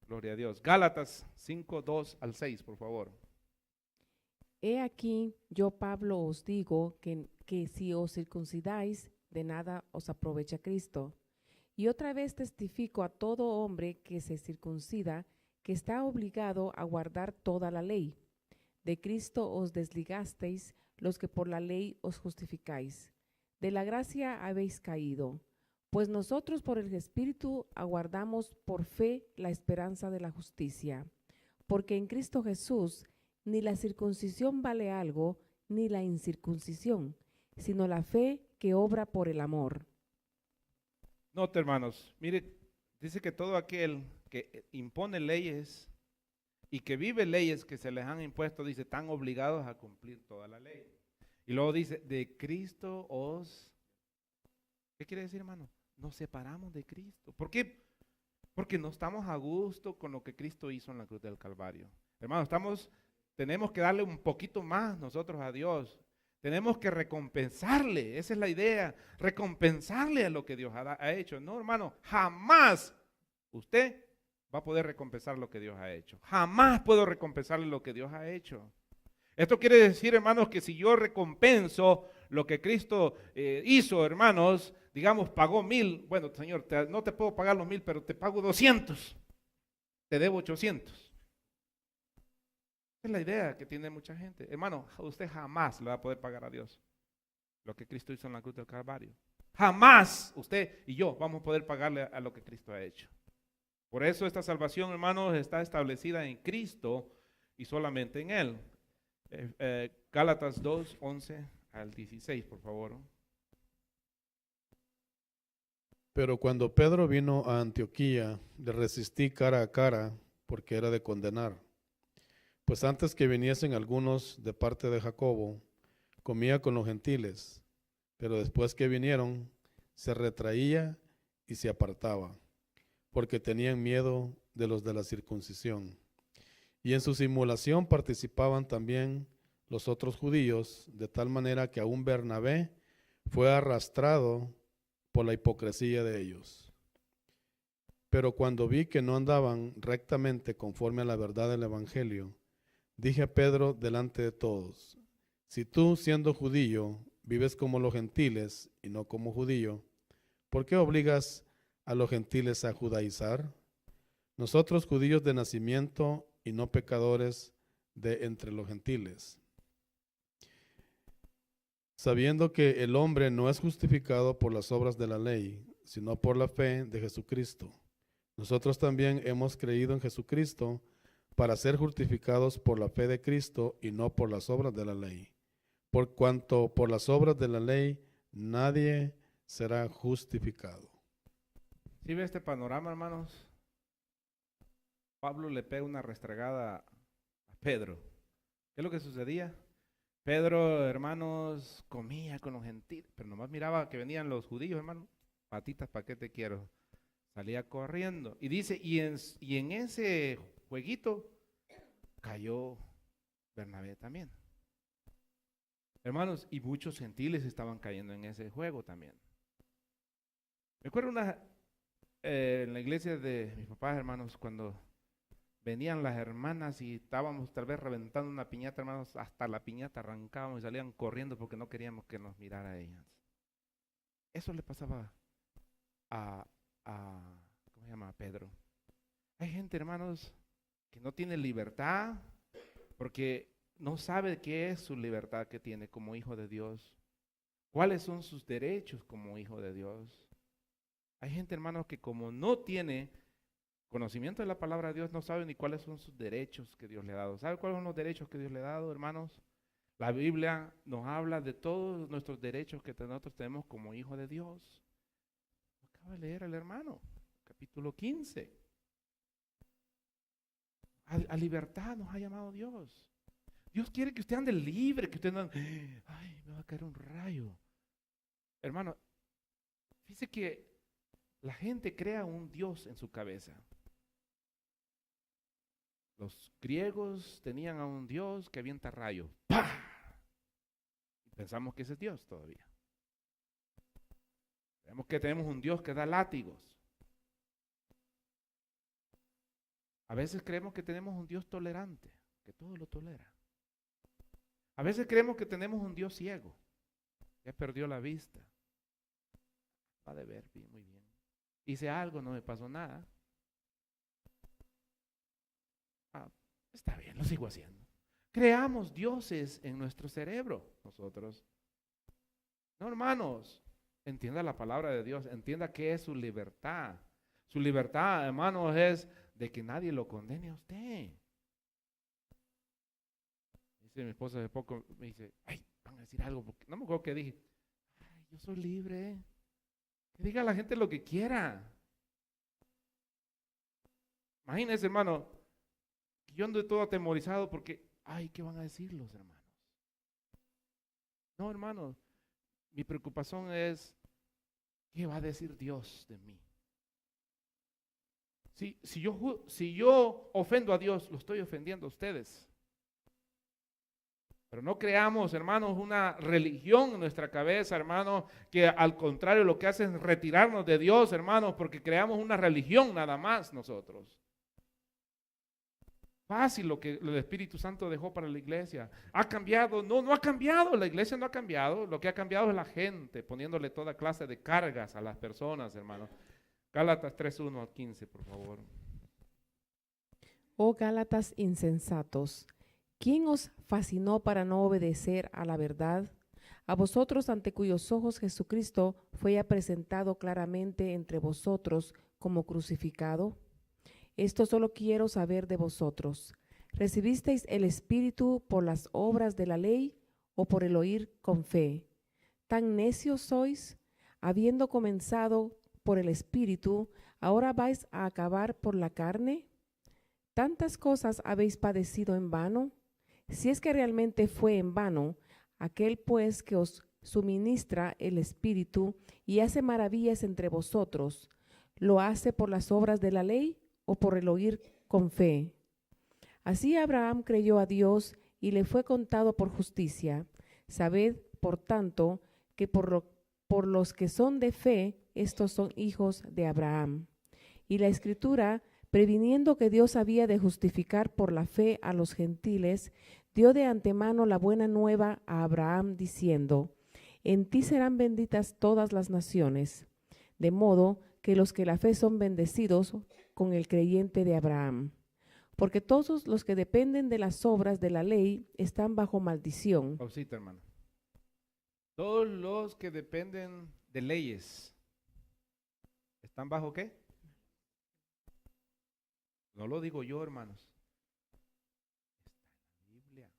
Gloria a Dios. Gálatas 5, 2 al 6, por favor. He aquí, yo Pablo os digo que si os circuncidáis, de nada os aprovecha Cristo. Y otra vez testifico a todo hombre que se circuncida, que está obligado a guardar toda la ley. De Cristo os desligasteis los que por la ley os justificáis. De la gracia habéis caído. Pues nosotros por el Espíritu aguardamos por fe la esperanza de la justicia. Porque en Cristo Jesús ni la circuncisión vale algo, ni la incircuncisión, sino la fe que obra por el amor. Note, hermanos, mire, dice que todo aquel que impone leyes y que vive leyes que se les han impuesto, dice, están obligados a cumplir toda la ley. Y luego dice, de Cristo os... ¿Qué quiere decir, hermano? Nos separamos de Cristo. ¿Por qué? Porque no estamos a gusto con lo que Cristo hizo en la cruz del Calvario. Hermano, tenemos que darle un poquito más nosotros a Dios. Tenemos que recompensarle, esa es la idea, recompensarle a lo que Dios ha hecho. No, hermano, jamás usted va a poder recompensar lo que Dios ha hecho. Jamás puedo recompensarle lo que Dios ha hecho. Esto quiere decir, hermanos, que si yo recompenso lo que Cristo hizo, hermanos, digamos, pagó 1,000, bueno, Señor, no te puedo pagar los 1,000, pero te pago 200, te debo 800. Esa es la idea que tiene mucha gente. Hermano, usted jamás le va a poder pagar a Dios lo que Cristo hizo en la cruz del Calvario. Jamás usted y yo vamos a poder pagarle a lo que Cristo ha hecho. Por eso esta salvación, hermanos, está establecida en Cristo y solamente en Él. Gálatas 2, 11 al 16, por favor. Pero cuando Pedro vino a Antioquía, le resistí cara a cara, porque era de condenar. Pues antes que viniesen algunos de parte de Jacobo, comía con los gentiles, pero después que vinieron, se retraía y se apartaba, porque tenían miedo de los de la circuncisión. Y en su simulación participaban también los otros judíos, de tal manera que aún Bernabé fue arrastrado por la hipocresía de ellos. Pero cuando vi que no andaban rectamente conforme a la verdad del Evangelio, dije a Pedro delante de todos: si tú, siendo judío, vives como los gentiles y no como judío, ¿por qué obligas a los gentiles a judaizar? Nosotros judíos de nacimiento y no pecadores de entre los gentiles. Sabiendo que el hombre no es justificado por las obras de la ley, sino por la fe de Jesucristo. Nosotros también hemos creído en Jesucristo para ser justificados por la fe de Cristo y no por las obras de la ley. Por cuanto por las obras de la ley nadie será justificado. ¿Sí ve este panorama, hermanos? Pablo le pega una restregada a Pedro. ¿Qué es lo que sucedía? Pedro, hermanos, comía con los gentiles, pero nomás miraba que venían los judíos, hermanos. Patitas, ¿para qué te quiero? Salía corriendo. Y dice, y en ese jueguito cayó Bernabé también. Hermanos, y muchos gentiles estaban cayendo en ese juego también. Me acuerdo en la iglesia de mis papás, hermanos, cuando venían las hermanas y estábamos tal vez reventando una piñata, hermanos, hasta la piñata arrancábamos y salían corriendo porque no queríamos que nos mirara ellas. Eso le pasaba a ¿cómo se llama? A Pedro. Hay gente, hermanos, que no tiene libertad porque no sabe qué es su libertad que tiene como hijo de Dios. ¿Cuáles son sus derechos como hijo de Dios? Hay gente, hermanos, que como no tiene conocimiento de la palabra de Dios, no sabe ni cuáles son sus derechos que Dios le ha dado. ¿Sabe cuáles son los derechos que Dios le ha dado, hermanos? La Biblia nos habla de todos nuestros derechos que nosotros tenemos como hijo de Dios. Acaba de leer el hermano, capítulo 15. A libertad nos ha llamado Dios. Dios quiere que usted ande libre, que usted no ande, ay, me va a caer un rayo. Hermano, fíjese que la gente crea un Dios en su cabeza. Los griegos tenían a un Dios que avienta rayos. ¡Pah! Y pensamos que ese es Dios todavía. Creemos que tenemos un Dios que da látigos. A veces creemos que tenemos un Dios tolerante, que todo lo tolera. A veces creemos que tenemos un Dios ciego, que perdió la vista. Va de ver muy bien. Hice algo, no me pasó nada. Está bien, lo sigo haciendo. Creamos dioses en nuestro cerebro, nosotros. No, hermanos, entienda la palabra de Dios, entienda qué es su libertad. Su libertad, hermanos, es de que nadie lo condene a usted. Dice mi esposa hace poco, me dice, ay, van a decir algo, porque no me acuerdo qué dije. Ay, yo soy libre. Que diga a la gente lo que quiera. Imagínense, hermano, que yo ando todo atemorizado porque, ay, ¿qué van a decir los hermanos? No, hermanos, mi preocupación es, ¿qué va a decir Dios de mí? Si yo ofendo a Dios, lo estoy ofendiendo a ustedes. Pero no creamos, hermanos, una religión en nuestra cabeza, hermanos, que al contrario lo que hace es retirarnos de Dios, hermanos, porque creamos una religión nada más nosotros. Fácil lo que el Espíritu Santo dejó para la iglesia. ¿Ha cambiado? No ha cambiado, la iglesia no ha cambiado. Lo que ha cambiado es la gente, poniéndole toda clase de cargas a las personas, hermanos. Gálatas 3:1 al 15, por favor. Oh Gálatas insensatos, ¿quién os fascinó para no obedecer a la verdad? A vosotros ante cuyos ojos Jesucristo fue ya presentado claramente entre vosotros como crucificado. Esto solo quiero saber de vosotros. ¿Recibisteis el Espíritu por las obras de la ley o por el oír con fe? ¿Tan necios sois? Habiendo comenzado por el Espíritu, ¿ahora vais a acabar por la carne? ¿Tantas cosas habéis padecido en vano? Si es que realmente fue en vano, aquel pues que os suministra el Espíritu y hace maravillas entre vosotros, ¿lo hace por las obras de la ley o por el oír con fe? Así Abraham creyó a Dios y le fue contado por justicia. Sabed, por tanto, que por los que son de fe, estos son hijos de Abraham. Y la Escritura, previniendo que Dios había de justificar por la fe a los gentiles, dio de antemano la buena nueva a Abraham, diciendo: en ti serán benditas todas las naciones, de modo que los que la fe son bendecidos con el creyente de Abraham. Porque todos los que dependen de las obras de la ley están bajo maldición. Pausita, hermano. Todos los que dependen de leyes, ¿están bajo qué? No lo digo yo, hermanos. Está en la Biblia.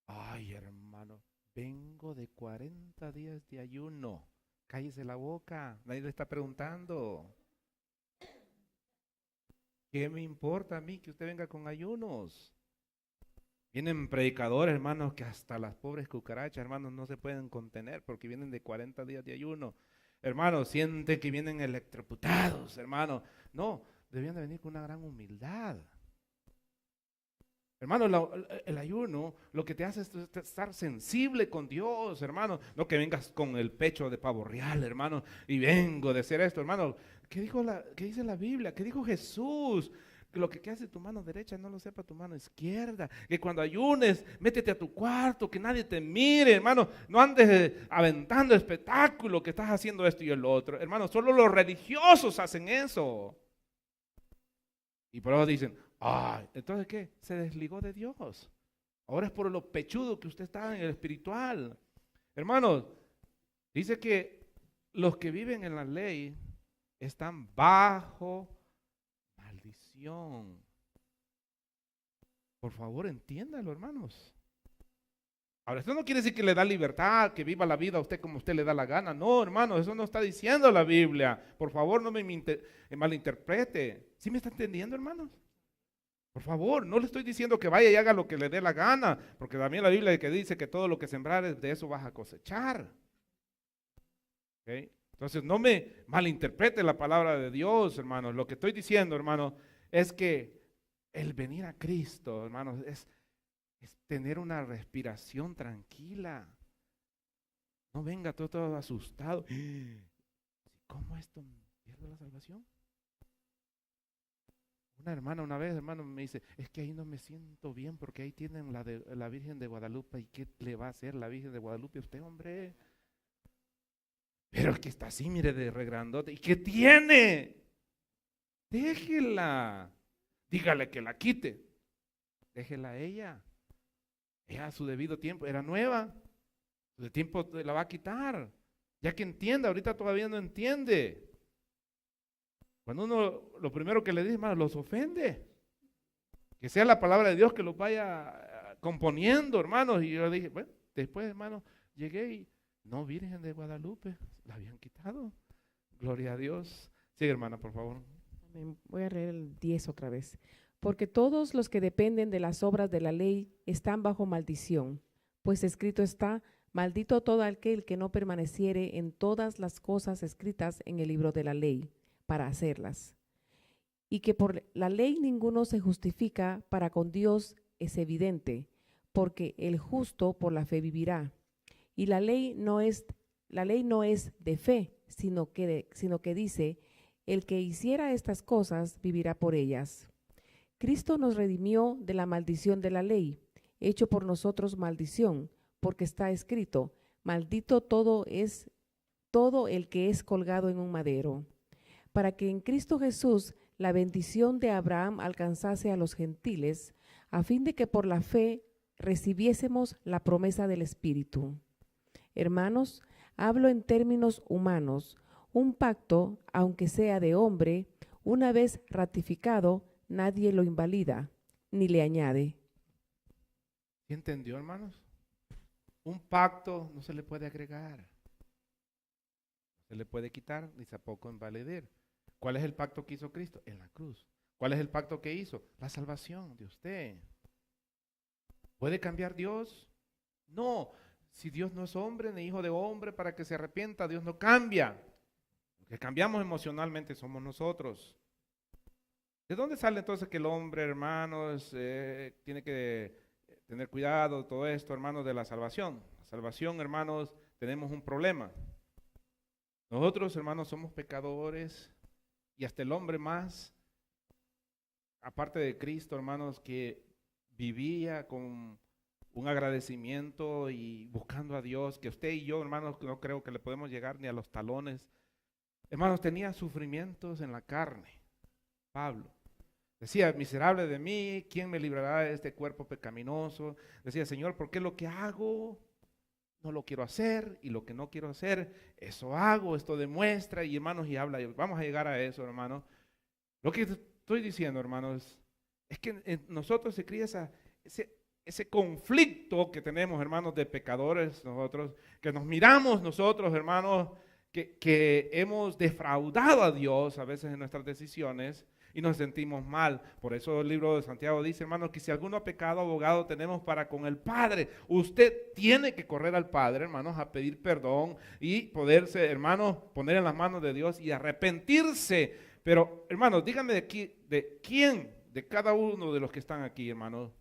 Ay, hermano, vengo de 40 días de ayuno. Cállese la boca, nadie le está preguntando. ¿Qué me importa a mí que usted venga con ayunos? Vienen predicadores, hermanos, que hasta las pobres cucarachas, hermanos, no se pueden contener porque vienen de 40 días de ayuno. Hermanos, sienten que vienen electrocutados, hermanos. No, debían de venir con una gran humildad. Hermano, el ayuno lo que te hace es estar sensible con Dios, hermano. No que vengas con el pecho de pavo real, hermano, y vengo de hacer esto, hermano. ¿Qué dice la Biblia? ¿Qué dijo Jesús? Que lo que hace tu mano derecha no lo sepa tu mano izquierda. Que cuando ayunes, métete a tu cuarto, que nadie te mire, hermano. No andes aventando espectáculo que estás haciendo esto y el otro. Hermano, solo los religiosos hacen eso. Y por eso dicen, ay, ¿entonces qué? Se desligó de Dios. Ahora es por lo pechudo que usted está en el espiritual. Hermanos, dice que los que viven en la ley están bajo maldición. Por favor, entiéndalo, hermanos. Ahora, esto no quiere decir que le da libertad, que viva la vida a usted como usted le da la gana. No, hermano, eso no está diciendo la Biblia. Por favor, no me malinterprete. ¿Sí me está entendiendo, hermanos? Por favor, no le estoy diciendo que vaya y haga lo que le dé la gana, porque también la Biblia que dice que todo lo que sembrares, de eso vas a cosechar. ¿Okay? Entonces, no me malinterprete la palabra de Dios, hermanos. Lo que estoy diciendo, hermanos, es que el venir a Cristo, hermanos, es tener una respiración tranquila. No venga todo asustado. ¿Cómo esto pierde la salvación? Una hermana una vez, hermano, me dice, es que ahí no me siento bien porque ahí tienen la Virgen de Guadalupe. ¿Y qué le va a hacer la Virgen de Guadalupe a usted, hombre? Pero es que está así, mire, de regrandote. ¿Y qué tiene? Déjela. Dígale que la quite. Déjela a ella. Ella a su debido tiempo, era nueva. De tiempo la va a quitar. Ya que entienda, ahorita todavía no entiende. Cuando uno, lo primero que le dice, hermano, los ofende. Que sea la palabra de Dios que los vaya componiendo, hermanos. Y yo dije, bueno, después, hermano, llegué y, no, Virgen de Guadalupe, la habían quitado. Gloria a Dios. Sigue, hermana, por favor. Voy a leer el 10 otra vez. Porque todos los que dependen de las obras de la ley están bajo maldición. Pues escrito está, maldito todo aquel que no permaneciere en todas las cosas escritas en el libro de la ley, para hacerlas. Y que por la ley ninguno se justifica para con Dios es evidente, porque el justo por la fe vivirá. Y la ley no es de fe, sino que dice, el que hiciera estas cosas vivirá por ellas. Cristo nos redimió de la maldición de la ley, hecho por nosotros maldición, porque está escrito, maldito todo el que es colgado en un madero, para que en Cristo Jesús la bendición de Abraham alcanzase a los gentiles, a fin de que por la fe recibiésemos la promesa del Espíritu. Hermanos, hablo en términos humanos. Un pacto, aunque sea de hombre, una vez ratificado, nadie lo invalida ni le añade. ¿Sí entendió, hermanos? Un pacto no se le puede agregar, no se le puede quitar ni tampoco invalidar. ¿Cuál es el pacto que hizo Cristo? En la cruz. ¿Cuál es el pacto que hizo? La salvación de usted. ¿Puede cambiar Dios? No. Si Dios no es hombre ni hijo de hombre para que se arrepienta, Dios no cambia. Lo que cambiamos emocionalmente somos nosotros. ¿De dónde sale entonces que el hombre, hermanos, tiene que tener cuidado, todo esto, hermanos, de la salvación. La salvación, hermanos, tenemos un problema. Nosotros, hermanos, somos pecadores y hasta el hombre más, aparte de Cristo, hermanos, que vivía con un agradecimiento y buscando a Dios, que usted y yo, hermanos, no creo que le podemos llegar ni a los talones. Hermanos, tenía sufrimientos en la carne. Pablo decía, miserable de mí, ¿quién me librará de este cuerpo pecaminoso? Decía, Señor, ¿por qué lo que hago no lo quiero hacer? Y lo que no quiero hacer, eso hago, esto demuestra. Y hermanos, y habla, y vamos a llegar a eso, hermanos. Lo que estoy diciendo, hermanos, es que en nosotros se cría ese conflicto que tenemos, hermanos, de pecadores nosotros, que nos miramos nosotros, hermanos, que hemos defraudado a Dios a veces en nuestras decisiones y nos sentimos mal. Por eso el libro de Santiago dice, hermanos, que si alguno ha pecado, abogado tenemos para con el Padre. Usted tiene que correr al Padre, hermanos, a pedir perdón y poderse, hermanos, poner en las manos de Dios y arrepentirse. Pero, hermanos, díganme de quién, de cada uno de los que están aquí, hermanos,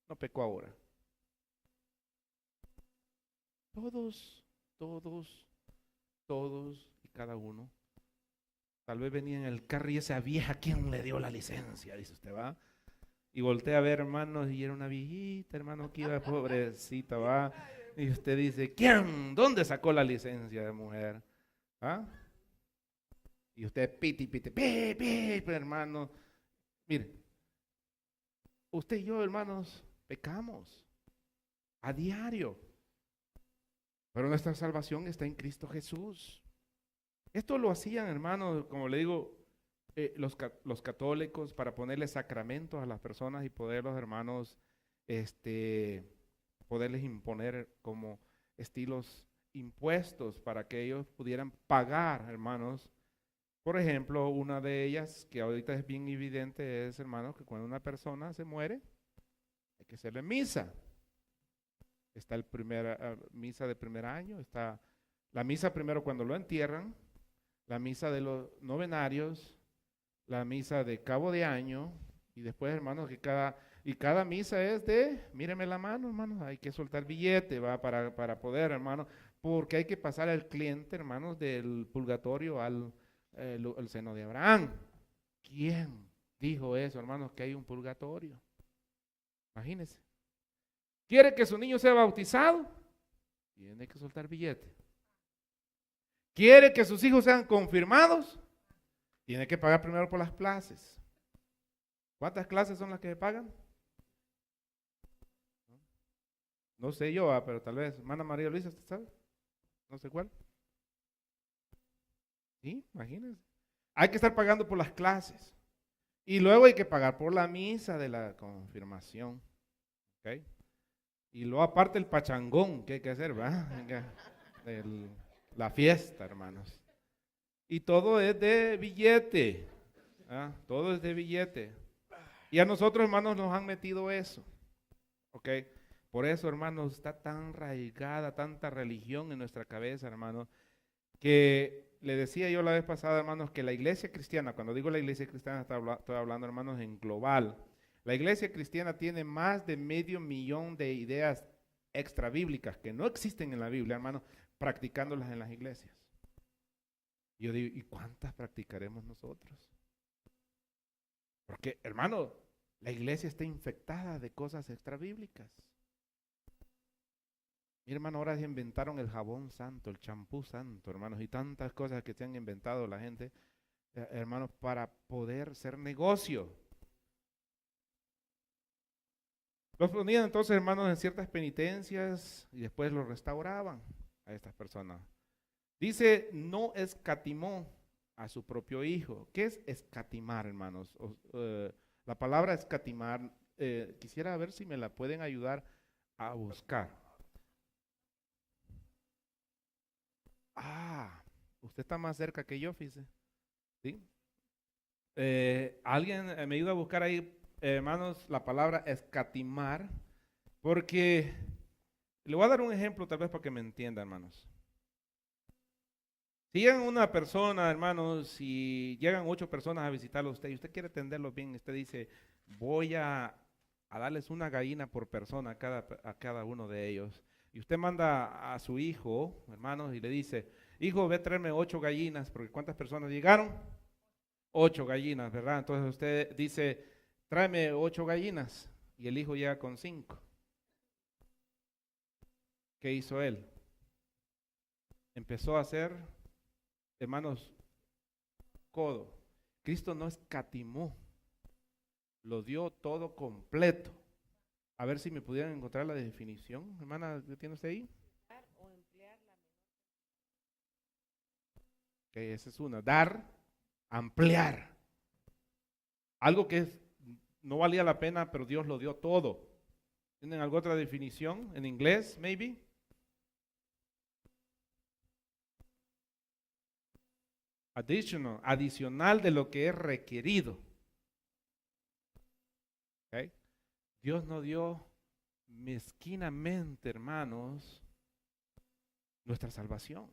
no pecó ahora. Todos y cada uno. Tal vez venía en el carro y esa vieja, ¿quién le dio la licencia? Dice usted, ¿va? Y voltea a ver, hermanos, y era una viejita, hermano, que iba pobrecita, ¿va? Y usted dice, ¿quién? ¿Dónde sacó la licencia de mujer? ¿Ah? Y usted piti, hermano. Mire, usted y yo, hermanos, pecamos a diario. Pero nuestra salvación está en Cristo Jesús. Esto lo hacían, hermanos, como le digo, los católicos para ponerle sacramentos a las personas y poder los hermanos, poderles imponer como estilos impuestos para que ellos pudieran pagar, hermanos. Por ejemplo, una de ellas, que ahorita es bien evidente, es, hermanos, que cuando una persona se muere, hay que hacerle misa. Está el misa de primer año, está la misa primero cuando lo entierran, la misa de los novenarios, la misa de cabo de año, y después, hermanos, que cada misa es míreme la mano, hermanos, hay que soltar billete, va, para poder, hermanos, porque hay que pasar al cliente, hermanos, del purgatorio al seno de Abraham. ¿Quién dijo eso, hermanos, que hay un purgatorio? Imagínense. ¿Quiere que su niño sea bautizado? Tiene que soltar billete. ¿Quiere que sus hijos sean confirmados? Tiene que pagar primero por las clases. ¿Cuántas clases son las que se pagan? No sé yo, pero tal vez, hermana María Luisa, ¿usted sabe? No sé cuál. Sí, imagínense. Hay que estar pagando por las clases. Y luego hay que pagar por la misa de la confirmación. ¿Ok? Y luego aparte el pachangón que hay que hacer, ¿verdad? La fiesta, hermanos. Y todo es de billete. ¿Ah? Todo es de billete. Y a nosotros, hermanos, nos han metido eso. ¿Ok? Por eso, hermanos, está tan arraigada tanta religión en nuestra cabeza, hermanos, que le decía yo la vez pasada, hermanos, que la iglesia cristiana, cuando digo la iglesia cristiana, estoy hablando, hermanos, en global. La iglesia cristiana tiene más de 500,000 de ideas extra bíblicas que no existen en la Biblia, hermanos, practicándolas en las iglesias. Yo digo, ¿y cuántas practicaremos nosotros? Porque, hermano, la iglesia está infectada de cosas extra bíblicas. Mi hermano, ahora se inventaron el jabón santo, el champú santo, hermanos, y tantas cosas que se han inventado la gente, hermanos, para poder ser negocio. Los ponían entonces, hermanos, en ciertas penitencias y después los restauraban a estas personas. Dice, no escatimó a su propio hijo. ¿Qué es escatimar, hermanos? La palabra escatimar, quisiera ver si me la pueden ayudar a buscar. Usted está más cerca que yo, fíjese. ¿Sí? ¿Alguien me ayuda a buscar ahí, hermanos, la palabra escatimar? Porque le voy a dar un ejemplo tal vez para que me entienda, hermanos. Si llegan una persona, hermanos, si llegan 8 personas a visitarlo a usted y usted quiere atenderlos bien, usted dice, voy a a darles una gallina por persona a cada uno de ellos. Y usted manda a su hijo, hermanos, y le dice, hijo, ve a traerme 8 gallinas, porque ¿cuántas personas llegaron? 8 gallinas, ¿verdad? Entonces usted dice, tráeme 8 gallinas, y el hijo llega con 5. ¿Qué hizo él? Empezó a hacer, hermanos, codo. Cristo no escatimó, lo dio todo completo. A ver si me pudieran encontrar la definición, hermana, ¿qué tiene usted ahí? Ok, esa es una, dar, ampliar. Algo que no valía la pena, pero Dios lo dio todo. ¿Tienen alguna otra definición en inglés, maybe? Adicional de lo que es requerido. Okay. Dios nos dio mezquinamente, hermanos, nuestra salvación.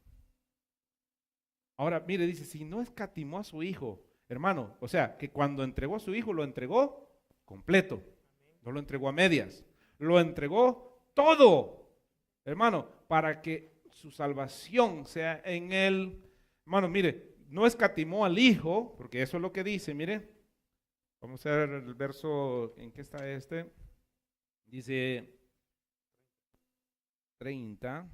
Ahora, mire, dice, si no escatimó a su hijo, hermano, o sea, que cuando entregó a su hijo, lo entregó completo, no lo entregó a medias, lo entregó todo, hermano, para que su salvación sea en él. Hermano, mire, no escatimó al hijo, porque eso es lo que dice, mire. Vamos a ver el verso, ¿en qué está este? Dice 30.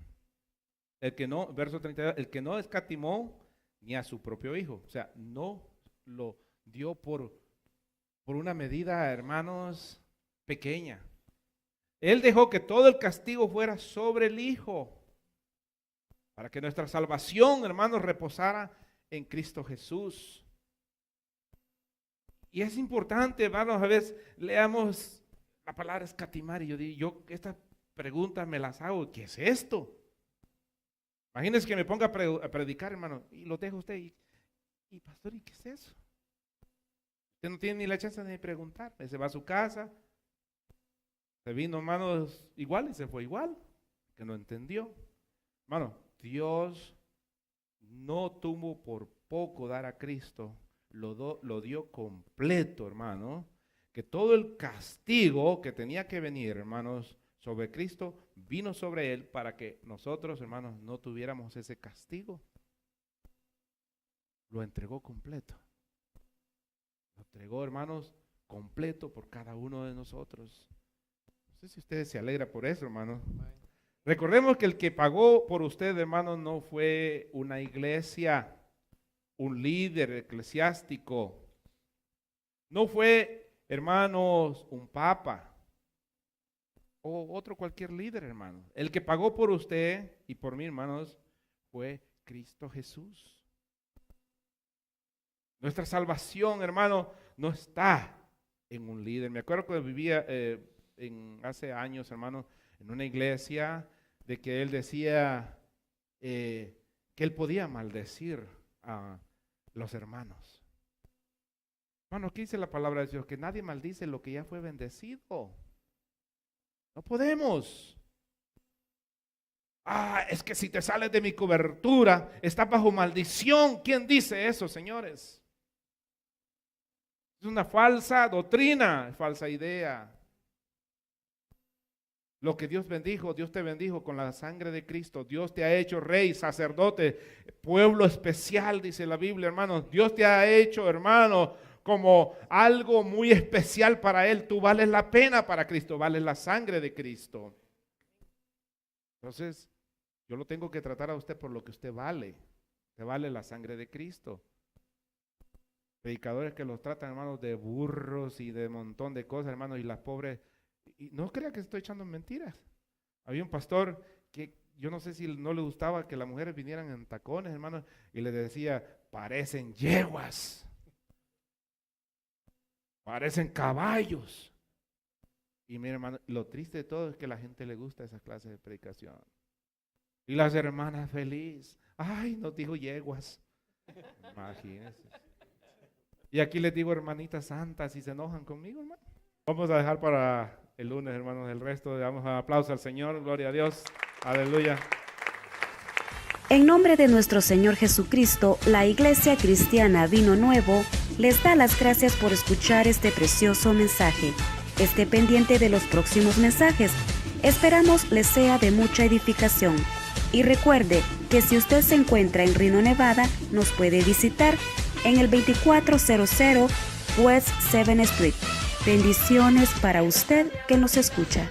Verso 32, el que no escatimó ni a su propio hijo. O sea, no lo dio por una medida, hermanos, pequeña. Él dejó que todo el castigo fuera sobre el hijo, para que nuestra salvación, hermanos, reposara en Cristo Jesús. Y es importante, hermanos, a veces leamos la palabra escatimar y yo estas preguntas me las hago, ¿qué es esto? Imagínense que me ponga a predicar, hermano, y lo dejo a usted y pastor, ¿y qué es eso? Usted no tiene ni la chance de preguntar, se va a su casa, se vino, hermanos, igual y se fue igual, que no entendió. Hermano, Dios no tuvo por poco dar a Cristo, lo dio completo, hermano, que todo el castigo que tenía que venir, hermanos, sobre Cristo, vino sobre él para que nosotros, hermanos, no tuviéramos ese castigo. Lo entregó completo. Lo entregó, hermanos, completo por cada uno de nosotros. No sé si ustedes se alegra por eso, hermanos. Recordemos que el que pagó por usted, hermanos, no fue una iglesia, un líder eclesiástico. No fue, hermanos, un papa o otro cualquier líder, hermano. El que pagó por usted y por mí, hermanos, fue Cristo Jesús. Nuestra salvación, hermano, no está en un líder. Me acuerdo que vivía hace años, hermano, en una iglesia, de que él decía que él podía maldecir a los hermanos. Hermano, aquí dice la palabra de Dios, que nadie maldice lo que ya fue bendecido. No podemos. Es que si te sales de mi cobertura, estás bajo maldición. ¿Quién dice eso, señores? Es una falsa doctrina, falsa idea. Lo que Dios bendijo, Dios te bendijo con la sangre de Cristo. Dios te ha hecho rey, sacerdote, pueblo especial, dice la Biblia, hermanos. Dios te ha hecho, hermano, como algo muy especial para Él. Tú vales la pena para Cristo, vales la sangre de Cristo. Entonces, yo lo tengo que tratar a usted por lo que usted vale. Usted vale la sangre de Cristo. Predicadores que los tratan, hermanos, de burros y de un montón de cosas, hermanos, y las pobres. Y no crea que estoy echando mentiras. Había un pastor que yo no sé si no le gustaba que las mujeres vinieran en tacones, hermanos, y le decía, parecen yeguas, parecen caballos. Y mira, hermano, lo triste de todo es que a la gente le gusta esa clase de predicación. Y las hermanas feliz, ay, nos dijo yeguas. Imagínense. Y aquí les digo hermanitas santas, y se enojan conmigo, hermano. Vamos a dejar para el lunes, hermanos, el resto. Damos un aplauso al Señor, gloria a Dios, aleluya. En nombre de nuestro Señor Jesucristo, la Iglesia Cristiana Vino Nuevo les da las gracias por escuchar este precioso mensaje. Esté pendiente de los próximos mensajes. Esperamos les sea de mucha edificación. Y recuerde que si usted se encuentra en Reno, Nevada, nos puede visitar en el 2400 West 7th Street. Bendiciones para usted que nos escucha.